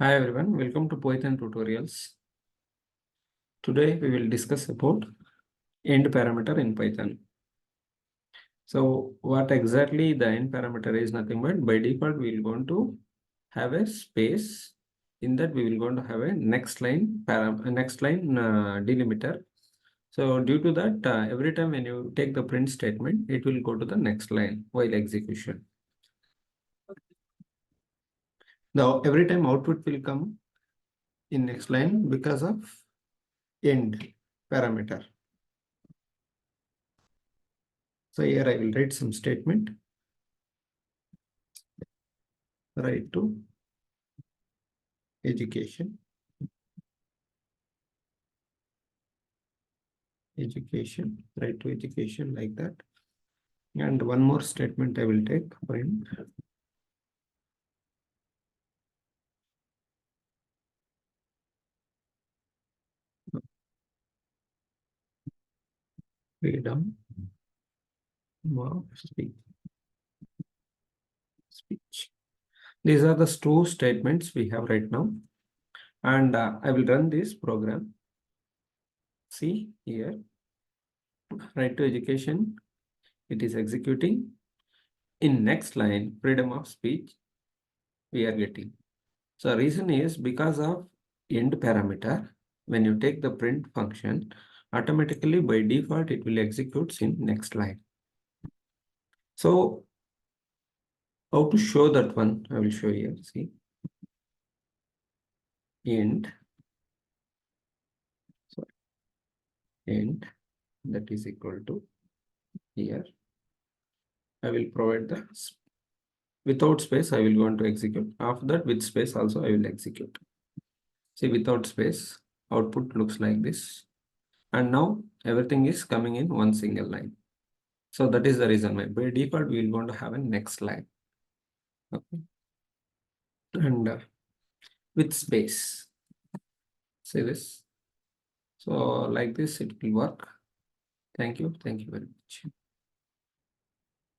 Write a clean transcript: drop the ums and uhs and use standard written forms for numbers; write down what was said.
Hi everyone, welcome to Python tutorials. Today we will discuss about end parameter in Python. So what exactly the end parameter is nothing but by default we will going to have a space. In that we will going to have a next line delimiter. So due to that every time when you take the print statement it will go to the next line while execution. Now every time output will come in next line because of end parameter. So here I will write some statement. Right to education. Right to education like that. And one more statement I will take print. Freedom of speech. These are the two statements we have right now. And I will run this program. See here, right to education, it is executing. In next line, freedom of speech, we are getting. So reason is because of end parameter, when you take the print function, automatically by default, it will execute in next line. So how to show that one? I will show you. See, end, sorry, end that is equal to here. I will provide the without space. I will go on to execute. After that, with space also I will execute. See, without space, output looks like this. And now everything is coming in one single line. So that is the reason why by default we will going to have a next line. Okay. And with space. See this. So like this, it will work. Thank you. Thank you very much.